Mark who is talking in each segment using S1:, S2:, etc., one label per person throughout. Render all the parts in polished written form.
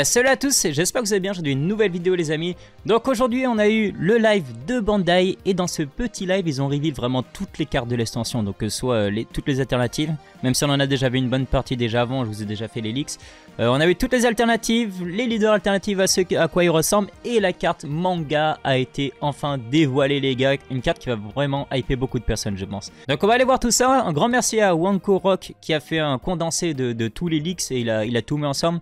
S1: Salut à tous, j'espère que vous allez bien, aujourd'hui une nouvelle vidéo les amis. Donc aujourd'hui on a eu le live de Bandai et dans ce petit live ils ont reveal vraiment toutes les cartes de l'extension. Donc soit toutes les alternatives, même si on en a déjà vu une bonne partie déjà avant, je vous ai déjà fait les leaks. On a eu toutes les alternatives, les leaders alternatifs à quoi ils ressemblent et la carte manga a été enfin dévoilée les gars. Une carte qui va vraiment hyper beaucoup de personnes je pense. Donc on va aller voir tout ça, un grand merci à Wanko Rock qui a fait un condensé de tous les leaks et il a tout mis ensemble.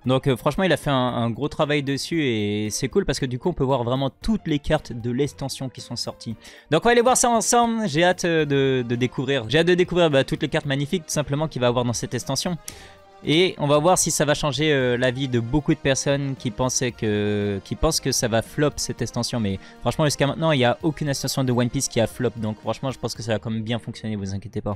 S1: Donc franchement il a fait un gros travail dessus et c'est cool parce que du coup on peut voir vraiment toutes les cartes de l'extension qui sont sorties. Donc on va aller voir ça ensemble, j'ai hâte de découvrir, toutes les cartes magnifiques tout simplement qu'il va avoir dans cette extension. Et on va voir si ça va changer la vie de beaucoup de personnes qui pensent que ça va flop cette extension. Mais franchement jusqu'à maintenant il n'y a aucune extension de One Piece qui a flop. Donc franchement je pense que ça va quand même bien fonctionner, vous inquiétez pas.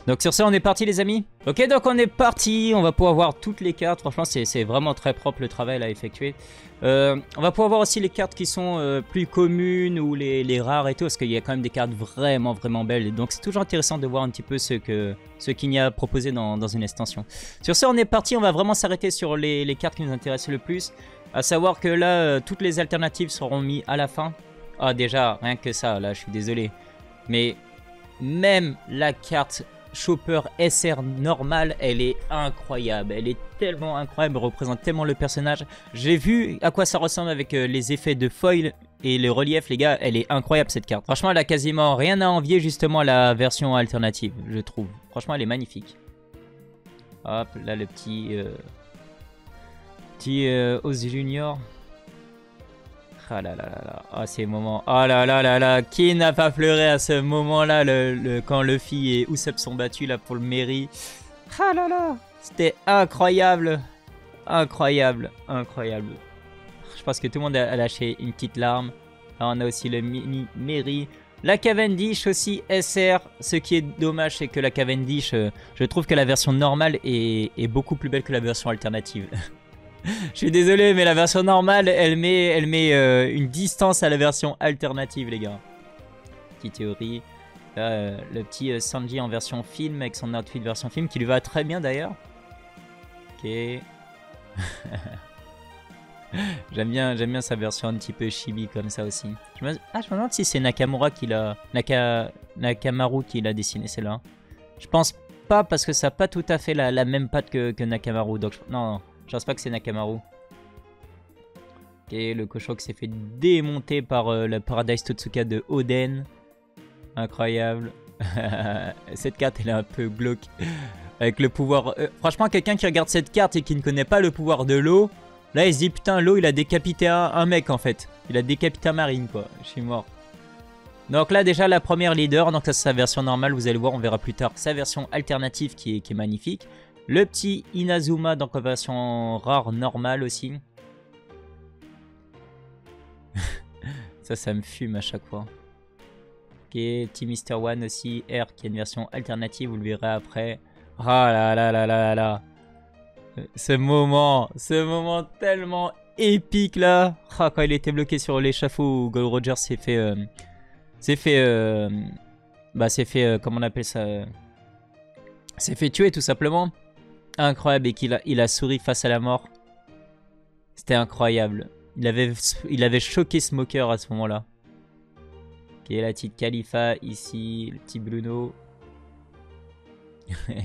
S1: Donc sur ça on est parti les amis. Ok donc on est parti, on va pouvoir voir toutes les cartes. Franchement c'est vraiment très propre le travail à effectuer. On va pouvoir voir aussi les cartes qui sont plus communes ou les rares et tout. Parce qu'il y a quand même des cartes vraiment belles. Et donc c'est toujours intéressant de voir un petit peu ce qu'il y a proposé dans une extension. Sur ça on est parti, on va vraiment s'arrêter sur les cartes qui nous intéressent le plus. À savoir que là toutes les alternatives seront mises à la fin. Ah déjà rien que ça là je suis désolé. Mais même la carte Chopper SR normale, elle est incroyable, elle est tellement incroyable, elle représente tellement le personnage. J'ai vu à quoi ça ressemble avec les effets de foil et le relief les gars, elle est incroyable cette carte. Franchement elle a quasiment rien à envier justement à la version alternative je trouve. Franchement elle est magnifique. Hop là le petit Oz Junior. Ah là là là là, ah ces moments, oh là là là là, qui n'a pas pleuré à ce moment là quand Luffy et Usopp sont battus là pour le Merry. Ah là là, c'était incroyable, incroyable. Je pense que tout le monde a lâché une petite larme. Là on a aussi le mini Merry. La Cavendish aussi SR, ce qui est dommage c'est que la Cavendish, je trouve que la version normale est beaucoup plus belle que la version alternative. Je suis désolé mais la version normale elle met une distance à la version alternative les gars. Petite théorie. Là, le petit Sanji en version film avec son outfit version film qui lui va très bien d'ailleurs. Ok. J'aime bien sa version un petit peu chibi comme ça aussi. Je me demande si c'est Nakamura qui l'a... Nakamaru qui l'a dessiné celle-là. Je pense pas parce que ça n'a pas tout à fait la même patte que Nakamaru. Donc non. Je pense pas que c'est Nakamaru. Ok, le cochon qui s'est fait démonter par le Paradise Totsuka de Oden. Incroyable. Cette carte, elle est un peu glauque. Avec le pouvoir... franchement, quelqu'un qui regarde cette carte et qui ne connaît pas le pouvoir de l'eau, là, il se dit, putain, l'eau, il a décapité un mec, en fait. Il a décapité un marine, quoi. Je suis mort. Donc là, déjà, la première leader. Donc ça, c'est sa version normale. Vous allez voir, on verra plus tard sa version alternative qui est magnifique. Le petit Inazuma, donc en version rare normale aussi. ça me fume à chaque fois. Ok, petit Mr. One aussi. R qui est une version alternative, vous le verrez après. Ah là là là là là. Ce moment tellement épique là. Ah, quand il était bloqué sur l'échafaud où Gold Roger s'est fait... comment on appelle ça s'est fait tuer tout simplement. Incroyable et qu'il a souri face à la mort. C'était incroyable. Il avait choqué Smoker à ce moment-là. Ok, la petite Khalifa ici, le petit Bruno.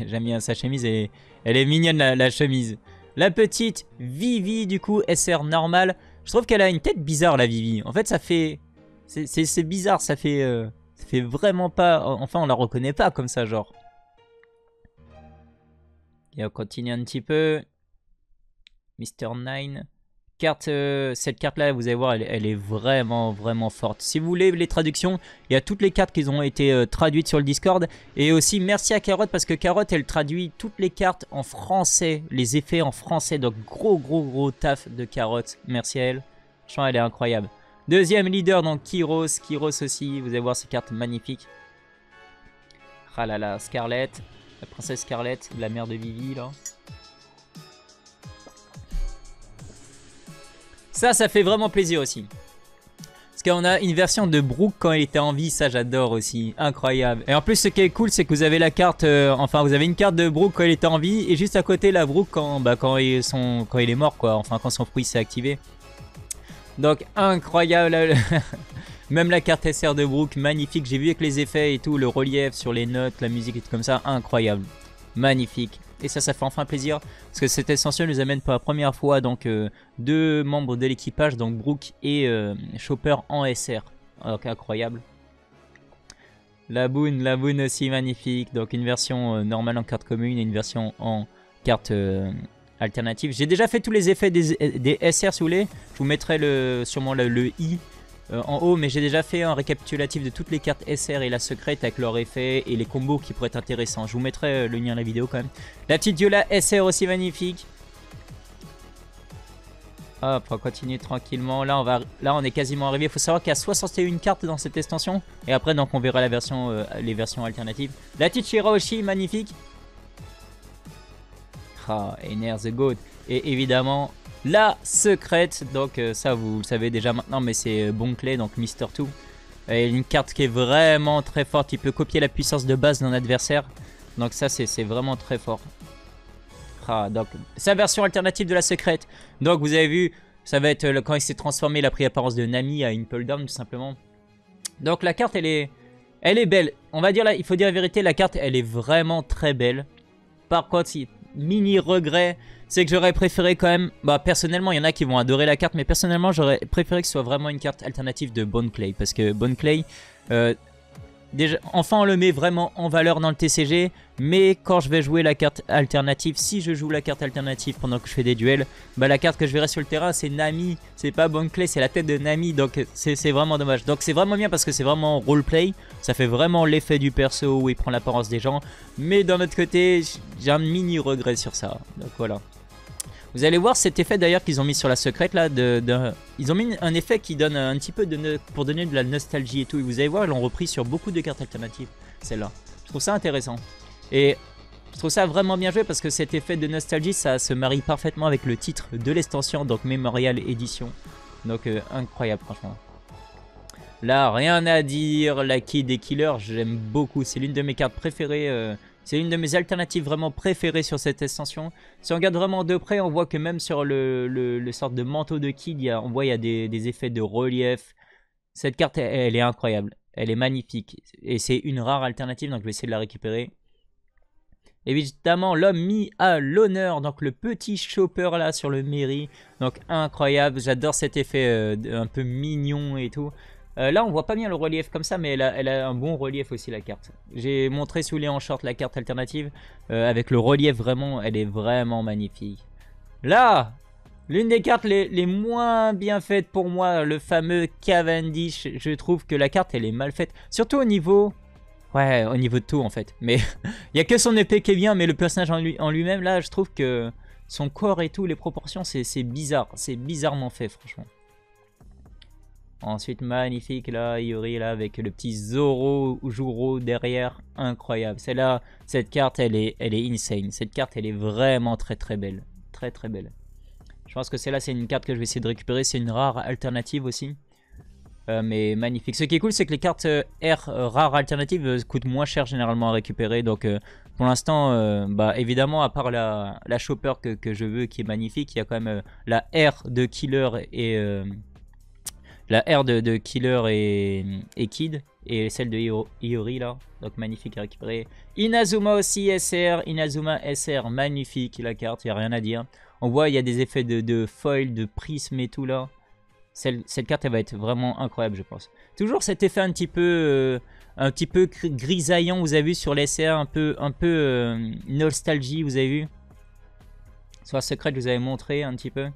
S1: J'aime bien sa chemise, elle est mignonne la chemise. La petite Vivi du coup, SR normale. Je trouve qu'elle a une tête bizarre la Vivi. En fait ça fait... C'est bizarre, ça fait vraiment pas... Enfin on la reconnaît pas comme ça genre. Et on continue un petit peu. Mr. 9. Cette carte là, vous allez voir, elle est vraiment forte. Si vous voulez les traductions, il y a toutes les cartes qui ont été traduites sur le Discord. Et aussi merci à Carotte parce que Carotte elle traduit toutes les cartes en français. Les effets en français. Donc gros taf de Carotte. Merci à elle. Franchement elle est incroyable. Deuxième leader donc Kyros. Kyros aussi, vous allez voir ces cartes magnifiques. Ah là là, Scarlett. La princesse Scarlett, la mère de Vivi là. Ça fait vraiment plaisir aussi. Parce qu'on a une version de Brook quand il était en vie, ça j'adore aussi, incroyable. Et en plus ce qui est cool c'est que vous avez la carte, enfin vous avez une carte de Brook quand il était en vie et juste à côté la Brook quand il est mort quoi, enfin quand son fruit s'est activé. Donc incroyable, même la carte SR de Brook, magnifique, j'ai vu avec les effets et tout, le relief sur les notes, la musique et tout comme ça, incroyable, magnifique. Et ça fait enfin plaisir parce que cette extension nous amène pour la première fois donc 2 membres de l'équipage, donc Brook et Chopper en SR. Donc incroyable. La boon aussi magnifique. Donc une version normale en carte commune et une version en carte alternative. J'ai déjà fait tous les effets des SR si vous voulez. Je vous mettrai sûrement le i. En haut, mais j'ai déjà fait un récapitulatif de toutes les cartes SR et la secrète avec leurs effets et les combos qui pourraient être intéressants. Je vous mettrai le lien à la vidéo quand même. La petite Viola SR aussi magnifique. Hop, on va continuer tranquillement. Là, on est quasiment arrivé. Il faut savoir qu'il y a 61 cartes dans cette extension. Et après, donc, on verra les versions alternatives. La petite Shirahoshi, magnifique. Ah, Ener the Goat. Et évidemment... la secrète, donc ça vous le savez déjà maintenant, mais c'est Bonclay, donc Mister 2. Et une carte qui est vraiment très forte, il peut copier la puissance de base d'un adversaire. Donc ça c'est vraiment très fort. Ah, donc sa version alternative de la secrète. Donc vous avez vu, ça va être quand il s'est transformé, il a pris l'apparence de Nami à Impel Down tout simplement. Donc la carte elle est belle. On va dire là, il faut dire la vérité, la carte elle est vraiment très belle. Par contre, mini regret, c'est que j'aurais préféré quand même, bah personnellement il y en a qui vont adorer la carte, mais personnellement j'aurais préféré que ce soit vraiment une carte alternative de Bonclay, parce que Bonclay, déjà, enfin on le met vraiment en valeur dans le TCG, mais quand je vais jouer la carte alternative, si je joue la carte alternative pendant que je fais des duels, bah la carte que je verrai sur le terrain c'est Nami, c'est pas Bonclay, c'est la tête de Nami, donc c'est vraiment dommage. Donc c'est vraiment bien parce que c'est vraiment roleplay, ça fait vraiment l'effet du perso où il prend l'apparence des gens, mais d'un autre côté j'ai un mini regret sur ça, donc voilà. Vous allez voir cet effet d'ailleurs qu'ils ont mis sur la secrète là, ils ont mis un effet qui donne un petit peu pour donner de la nostalgie et tout. Et vous allez voir, ils l'ont repris sur beaucoup de cartes alternatives, celle-là. Je trouve ça intéressant. Et je trouve ça vraiment bien joué parce que cet effet de nostalgie, ça se marie parfaitement avec le titre de l'extension, donc Memorial Edition. Donc incroyable franchement. Là, rien à dire, la Kid et Killer, j'aime beaucoup. C'est l'une de mes cartes préférées. C'est une de mes alternatives vraiment préférées sur cette extension. Si on regarde vraiment de près, on voit que même sur le sorte de manteau de Kid, on voit il y a des effets de relief. Cette carte, elle est incroyable. Elle est magnifique. Et c'est une rare alternative, donc je vais essayer de la récupérer. Évidemment, l'homme mis à l'honneur, donc le petit Chopper là sur le mairie. Donc incroyable, j'adore cet effet un peu mignon et tout. Là on voit pas bien le relief comme ça, mais elle a un bon relief aussi la carte. J'ai montré sous les en short la carte alternative avec le relief vraiment, elle est vraiment magnifique. Là, l'une des cartes les moins bien faites pour moi, le fameux Cavendish. Je trouve que la carte elle est mal faite, surtout au niveau... ouais, au niveau de tout en fait. Mais il n'y a que son épée qui est bien, mais le personnage en lui-même, là je trouve que son corps et tout, les proportions, c'est bizarre. C'est bizarrement fait franchement. Ensuite, magnifique là, Iori là, avec le petit Zoro Juro derrière, incroyable. Celle-là, cette carte, elle est insane. Cette carte, elle est vraiment très très belle. Très très belle. Je pense que celle-là, c'est une carte que je vais essayer de récupérer. C'est une rare alternative aussi. Mais magnifique. Ce qui est cool, c'est que les cartes R rares alternatives coûtent moins cher généralement à récupérer. Donc pour l'instant, bah, évidemment, à part la Chopper que je veux, qui est magnifique, il y a quand même la R de Killer et... la R de Killer et Kid. Et celle de Iori là. Donc magnifique à récupérer. Inazuma aussi SR. Inazuma SR. Magnifique la carte. Il n'y a rien à dire. On voit il y a des effets de foil, de prisme et tout là. Cette carte elle va être vraiment incroyable je pense. Toujours cet effet un petit peu grisaillant. Vous avez vu sur les SR. Un peu nostalgie. Vous avez vu. Sur la secrète je vous avais montré un petit peu.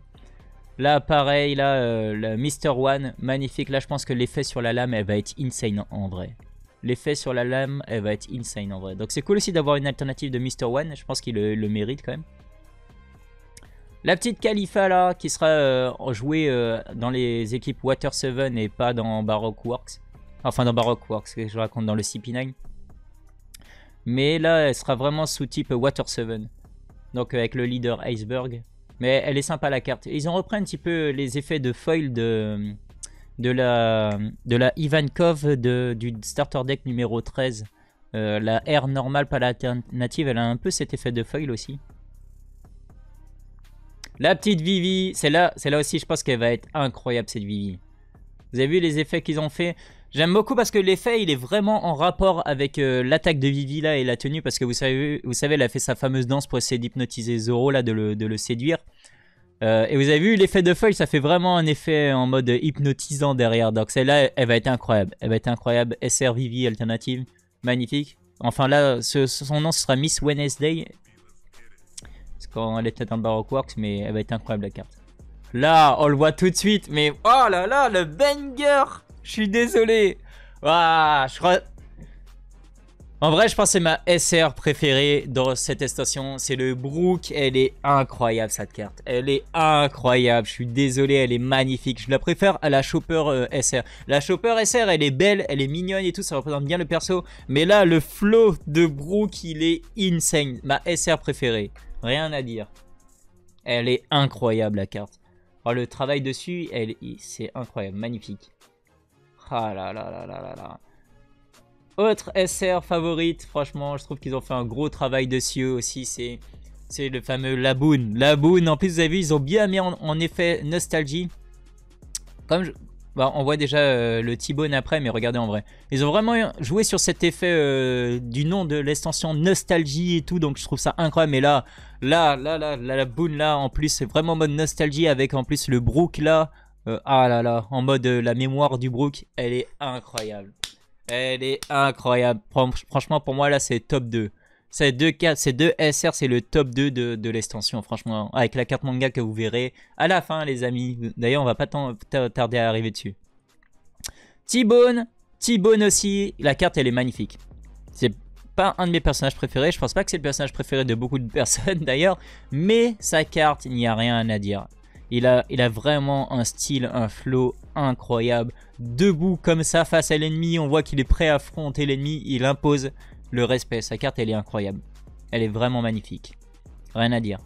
S1: Là, pareil, là, le Mr. One, magnifique. Là, je pense que l'effet sur la lame, elle va être insane en vrai. L'effet sur la lame, elle va être insane en vrai. Donc, c'est cool aussi d'avoir une alternative de Mr. One. Je pense qu'il le mérite quand même. La petite Khalifa, là, qui sera jouée dans les équipes Water 7 et pas dans Baroque Works. Enfin, dans Baroque Works, que je raconte dans le CP9. Mais là, elle sera vraiment sous type Water 7. Donc, avec le leader Iceberg. Mais elle est sympa la carte. Ils ont repris un petit peu les effets de foil de la Ivankov du starter deck numéro 13. La R normale, pas l'alternative, elle a un peu cet effet de foil aussi. La petite Vivi, c'est là aussi je pense qu'elle va être incroyable cette Vivi. Vous avez vu les effets qu'ils ont fait? J'aime beaucoup parce que l'effet il est vraiment en rapport avec l'attaque de Vivi là et la tenue. Parce que vous savez elle a fait sa fameuse danse pour essayer d'hypnotiser Zoro là, de le séduire. Et vous avez vu l'effet de foil, ça fait vraiment un effet en mode hypnotisant derrière. Donc celle-là elle va être incroyable. Elle va être incroyable. SR Vivi alternative, magnifique. Enfin là son nom ce sera Miss Wednesday. C'est quand elle était dans le Baroque Works, mais elle va être incroyable la carte. Là, on le voit tout de suite, mais oh là là, le banger! Je suis désolé. Ah, je crois... En vrai, je pense que c'est ma SR préférée dans cette extension. C'est le Brook. Elle est incroyable cette carte. Elle est incroyable. Je suis désolé, elle est magnifique. Je la préfère à la Chopper SR. La Chopper SR, elle est belle, elle est mignonne et tout. Ça représente bien le perso. Mais là, le flow de Brook, il est insane. Ma SR préférée. Rien à dire. Elle est incroyable la carte. Oh, le travail dessus, c'est incroyable. Magnifique. Ah là là là là là là. Autre SR favorite, franchement, je trouve qu'ils ont fait un gros travail dessus aussi, c'est le fameux Laboon. Laboon, en plus vous avez vu, ils ont bien mis en effet nostalgie. Comme on voit déjà le T-Bone après, mais regardez en vrai. Ils ont vraiment joué sur cet effet du nom de l'extension nostalgie et tout, donc je trouve ça incroyable. Mais là, la Laboon là, en plus, c'est vraiment en mode nostalgie avec en plus le Brook là. Ah là là, en mode la mémoire du Brook, elle est incroyable. Elle est incroyable. Franchement, pour moi, là, c'est top 2. Ces deux SR, c'est le top 2 de l'extension. Franchement, avec la carte manga que vous verrez à la fin, les amis. D'ailleurs, on va pas tarder à arriver dessus. T-Bone aussi. La carte, elle est magnifique. C'est pas un de mes personnages préférés. Je pense pas que c'est le personnage préféré de beaucoup de personnes, d'ailleurs. Mais sa carte, il n'y a rien à dire. Il a vraiment un style, un flow incroyable. Debout comme ça face à l'ennemi, on voit qu'il est prêt à affronter l'ennemi. Il impose le respect. Sa carte, elle est incroyable. Elle est vraiment magnifique. Rien à dire.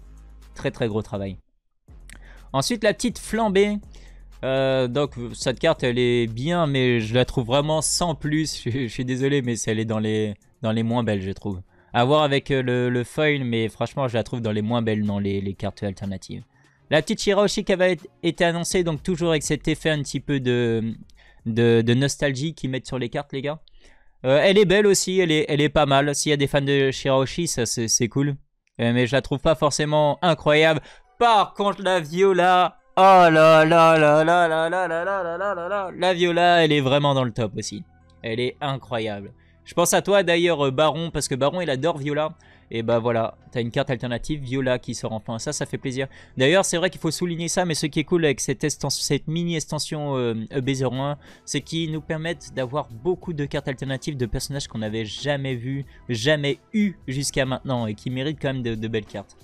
S1: Très très gros travail. Ensuite, la petite flambée. Donc cette carte, elle est bien, mais je la trouve vraiment sans plus. Je suis désolé, mais elle est dans les moins belles, je trouve. À voir avec le foil, mais franchement, je la trouve dans les moins belles dans les cartes alternatives. La petite Shirahoshi qui avait été annoncée, donc toujours avec cet effet un petit peu de nostalgie qu'ils mettent sur les cartes, les gars. Elle est belle aussi, elle est pas mal. S'il y a des fans de Shirahoshi, ça c'est cool. Mais je la trouve pas forcément incroyable. Par contre, la Viola, oh là là là là là là là là là là là. La Viola, elle est vraiment dans le top aussi. Elle est incroyable. Je pense à toi d'ailleurs, Baron, parce que Baron, il adore Viola. Et bah voilà, t'as une carte alternative, Viola, qui sort enfin. Ça fait plaisir. D'ailleurs, c'est vrai qu'il faut souligner ça, mais ce qui est cool avec cette mini-extension EB01, c'est qu'ils nous permettent d'avoir beaucoup de cartes alternatives de personnages qu'on n'avait jamais vus, jamais eu jusqu'à maintenant, et qui méritent quand même de belles cartes.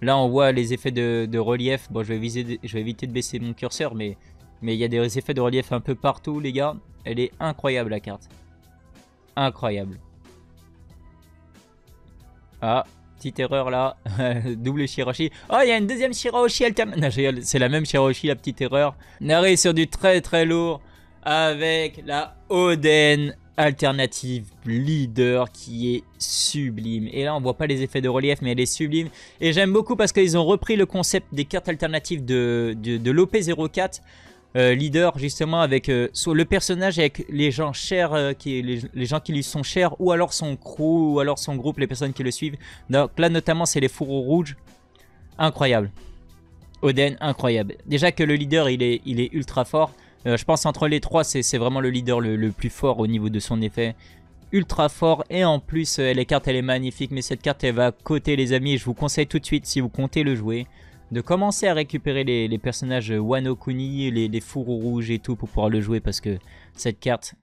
S1: Là, on voit les effets de relief. Bon, je vais éviter de baisser mon curseur, mais il y a des effets de relief un peu partout, les gars. Elle est incroyable, la carte. Incroyable. Ah, petite erreur là. Double Shirahoshi. Oh, il y a une deuxième Shirahoshi alternative. C'est la même Shirahoshi, la petite erreur. On arrive sur du très très lourd avec la Oden alternative leader qui est sublime. Et là, on voit pas les effets de relief, mais elle est sublime. Et j'aime beaucoup parce qu'ils ont repris le concept des cartes alternatives de l'OP04. Leader justement avec soit le personnage avec les gens chers les gens qui lui sont chers, ou alors son crew, ou alors son groupe, les personnes qui le suivent. Donc là notamment c'est les fourreaux rouges. Incroyable. Oden, incroyable. Déjà que le leader il est ultra fort. Je pense entre les trois c'est vraiment le leader le plus fort au niveau de son effet. Ultra fort, et en plus les cartes elle est magnifique. Mais cette carte elle va coter, les amis, et je vous conseille tout de suite, si vous comptez le jouer, de commencer à récupérer les personnages Wano Kuni, les fourreaux rouges et tout pour pouvoir le jouer, parce que cette carte,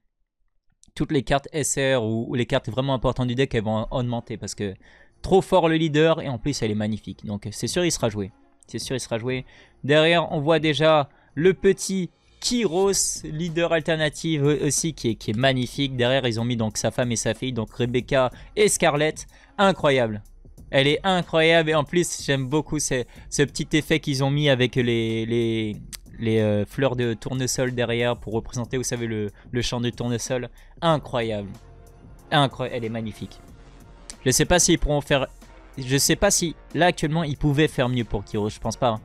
S1: toutes les cartes SR ou les cartes vraiment importantes du deck, elles vont augmenter parce que trop fort le leader, et en plus elle est magnifique. Donc c'est sûr il sera joué. C'est sûr il sera joué. Derrière on voit déjà le petit Kyros, leader alternative aussi qui est magnifique. Derrière ils ont mis donc sa femme et sa fille, donc Rebecca et Scarlett. Incroyable. Elle est incroyable et en plus j'aime beaucoup ce petit effet qu'ils ont mis avec les fleurs de tournesol derrière pour représenter, vous savez, le champ de tournesol. Incroyable. Incroyable, elle est magnifique. Je sais pas s'ils pourront faire... Je sais pas si là actuellement ils pouvaient faire mieux pour Kyros, je pense pas. Hein.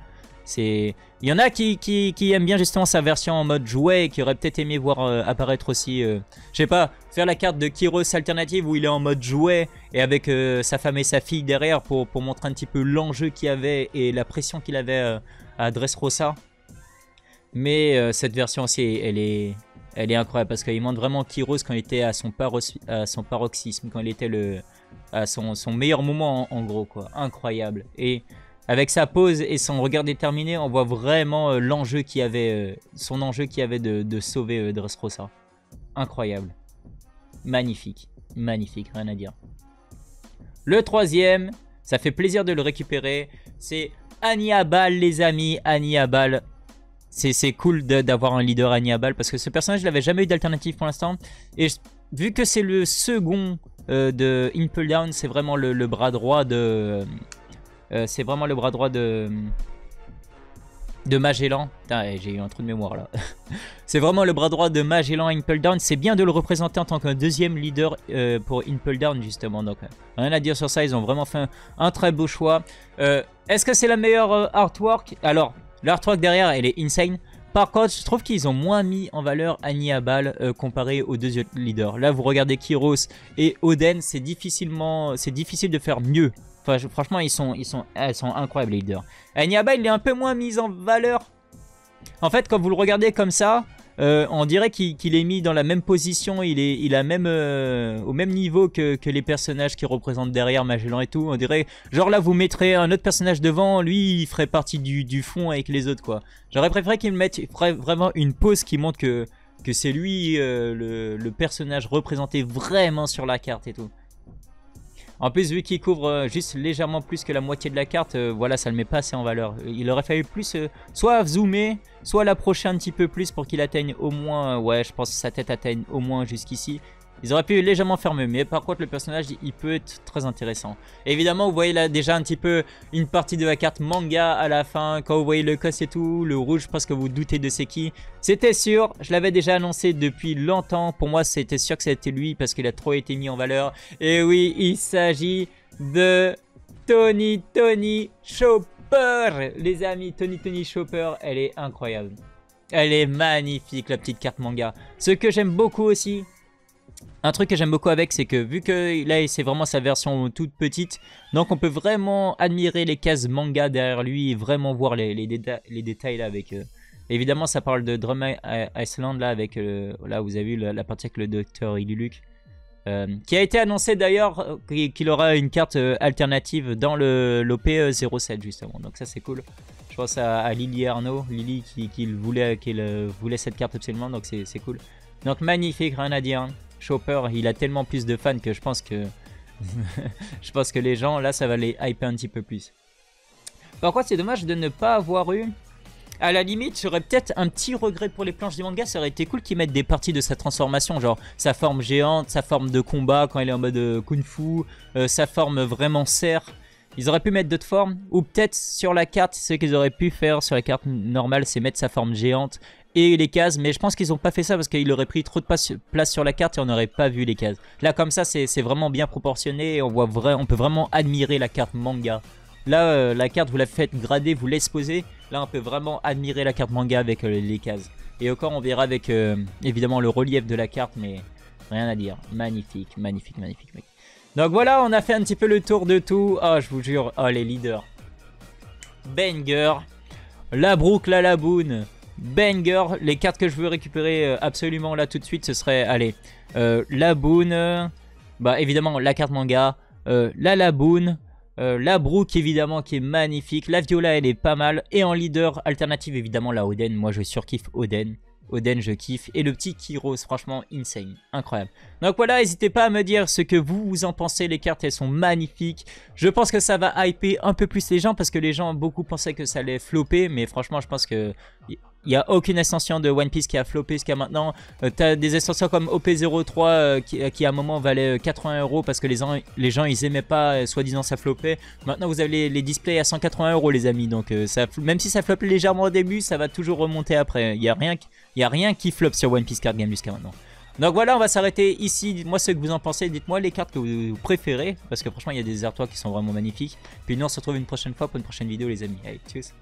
S1: Il y en a qui aiment bien justement sa version en mode jouet et qui auraient peut-être aimé voir apparaître aussi, je sais pas, faire la carte de Kyros alternative où il est en mode jouet et avec sa femme et sa fille derrière pour montrer un petit peu l'enjeu qu'il y avait et la pression qu'il avait à Dressrosa. Mais cette version aussi, elle est incroyable parce qu'il montre vraiment Kyros quand il était à son paroxysme, quand il était à son meilleur moment en gros quoi, incroyable. Et avec sa pose et son regard déterminé, on voit vraiment l'enjeu qu'il y avait, son enjeu qu'il y avait de sauver Dressrosa. Incroyable. Magnifique. Magnifique, rien à dire. Le troisième, ça fait plaisir de le récupérer, c'est Hannibal les amis, Hannibal. C'est cool d'avoir un leader Hannibal parce que ce personnage, je l'avais jamais eu d'alternative pour l'instant. Et vu que c'est le second de Impel Down, c'est vraiment le bras droit de... c'est vraiment le bras droit de Magellan. Putain, j'ai eu un trou de mémoire là. C'est vraiment le bras droit de Magellan Impel Down. C'est bien de le représenter en tant qu'un deuxième leader pour Impel Down justement. Donc rien à dire sur ça, ils ont vraiment fait un très beau choix. Est-ce que c'est la meilleure artwork? Alors, l'artwork derrière, elle est insane. Par contre, je trouve qu'ils ont moins mis en valeur Hannibal comparé aux deux leaders. Là, vous regardez Kyros et Oden, c'est difficile de faire mieux. Enfin, franchement, ils sont incroyables les leaders. Hannibal, il est un peu moins mis en valeur. En fait, quand vous le regardez comme ça, on dirait qu'il est mis dans la même position. Il est même, au même niveau que les personnages qui représentent derrière Magellan et tout. On dirait, genre là, vous mettrez un autre personnage devant. Lui, il ferait partie du fond avec les autres, quoi. J'aurais préféré qu'il ferait vraiment une pose qui montre que c'est lui le personnage représenté vraiment sur la carte et tout. En plus, vu qu'il couvre juste légèrement plus que la moitié de la carte, voilà, ça le met pas assez en valeur. Il aurait fallu plus, soit zoomer, soit l'approcher un petit peu plus pour qu'il atteigne au moins, ouais, je pense que sa tête atteigne au moins jusqu'ici. Ils auraient pu légèrement faire mieux, mais par contre, le personnage, il peut être très intéressant. Et évidemment, vous voyez là déjà un petit peu une partie de la carte manga à la fin. Quand vous voyez le cos et tout, le rouge, je pense que vous doutez de c'est qui. C'était sûr, je l'avais déjà annoncé depuis longtemps. Pour moi, c'était sûr que c'était lui parce qu'il a trop été mis en valeur. Et oui, il s'agit de Tony Chopper. Les amis, Tony Chopper, elle est incroyable. Elle est magnifique, la petite carte manga. Ce que j'aime beaucoup aussi... Un truc que j'aime beaucoup avec, c'est que vu que là c'est vraiment sa version toute petite, donc on peut vraiment admirer les cases manga derrière lui et vraiment voir les détails là avec... Évidemment ça parle de Drum Island là avec... là vous avez vu la partie avec le docteur Iluluk. Qui a été annoncé d'ailleurs qu'il aura une carte alternative dans l'OP 07 justement, donc ça c'est cool. Je pense à Lily Arnaud, Lily qui voulait cette carte absolument, donc c'est cool. Donc magnifique, rien à dire. Chopper, il a tellement plus de fans que je pense que je pense que les gens là ça va les hyper un petit peu plus. Par contre c'est dommage de ne pas avoir eu, à la limite j'aurais peut-être un petit regret pour les planches du manga, ça aurait été cool qu'ils mettent des parties de sa transformation, genre sa forme géante, sa forme de combat quand il est en mode kung fu, sa forme vraiment serre. Ils auraient pu mettre d'autres formes, ou peut-être sur la carte, ce qu'ils auraient pu faire sur la carte normale c'est mettre sa forme géante et les cases, mais je pense qu'ils n'ont pas fait ça parce qu'il aurait pris trop de place sur la carte et on n'aurait pas vu les cases. Là comme ça c'est vraiment bien proportionné et on peut vraiment admirer la carte manga. Là la carte vous la faites grader, vous l'exposez, là on peut vraiment admirer la carte manga avec les cases. Et encore on verra avec évidemment le relief de la carte, mais rien à dire, magnifique, magnifique, magnifique, magnifique. Donc voilà, on a fait un petit peu le tour de tout. Oh je vous jure, oh les leaders. Banger, la Brook, la Laboon. Banger, les cartes que je veux récupérer absolument là tout de suite, ce serait, allez, la Boon, bah évidemment la carte manga, la Laboon, la Brook évidemment qui est magnifique, la Viola elle est pas mal, et en leader alternative évidemment la Oden, moi je surkiffe Oden. Oden je kiffe, et le petit Kyros, franchement insane, incroyable. Donc voilà, n'hésitez pas à me dire ce que vous en pensez, les cartes elles sont magnifiques. Je pense que ça va hyper un peu plus les gens, parce que les gens beaucoup pensaient que ça allait flopper, mais franchement je pense que Il n'y a aucune extension de One Piece qui a floppé jusqu'à maintenant. T'as des extensions comme OP03 qui à un moment valait 80 € parce que les gens ils aimaient pas, soi-disant ça floppait. Maintenant vous avez les displays à 180 € les amis. Donc même si ça floppe légèrement au début, ça va toujours remonter après. Il y a rien qui floppe sur One Piece Card Game jusqu'à maintenant. Donc voilà, on va s'arrêter ici. Dites-moi ce que vous en pensez. Dites-moi les cartes que vous préférez. Parce que franchement, il y a des artworks qui sont vraiment magnifiques. Puis nous, on se retrouve une prochaine fois pour une prochaine vidéo, les amis. Allez, tchuss.